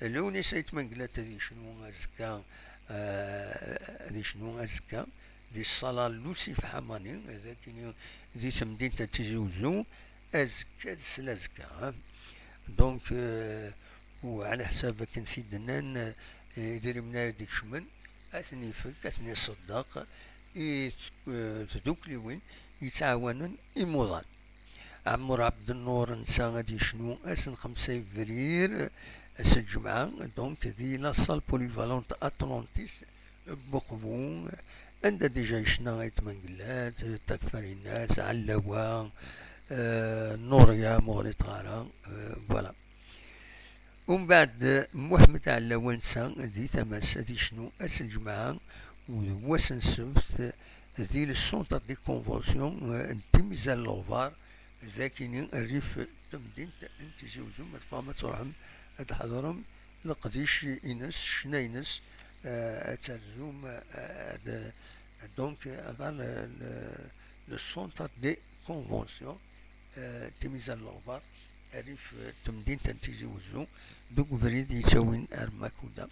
لوني سيت منقلات هذي شنو أزكا، هذي شنو أزكا دي الصلاة لوسي في حماني هذا كيني دي تمدينة تيجي وزو أزكا دسلا أزكا. دونك وعلى حساب كان سيدنا يدير من ديك شمن أثني فك أثني صداق تدوكلي وين يتعاونن إموضان. عمر عبد النور نسا غادي شنو اسن 5 فبراير اس الجمعة. دونك دي لا صال بوليفالونت اتلانتيس بوقبون عند ديجا يشنا غايت منقلات تكفرينات علاوة نوريا مغريط غارة فوالا. ومن بعد محمد علاوة نسا دي تماس دي شنو اس الجمعة ووسن سبت دي السونتر دي كونفونسيون تيميزان لوفار ذاكيني الريف تمدينة انت زوجهم تفاهمة تروحهم تحضرهم لقديش ينس شنا ينس ترزوم دونك هذا لو سونتر دي كونفونسيون تيميزان لوفار الريف تمدينة انت زوجهم دوك بريد يساوين ارماكودا.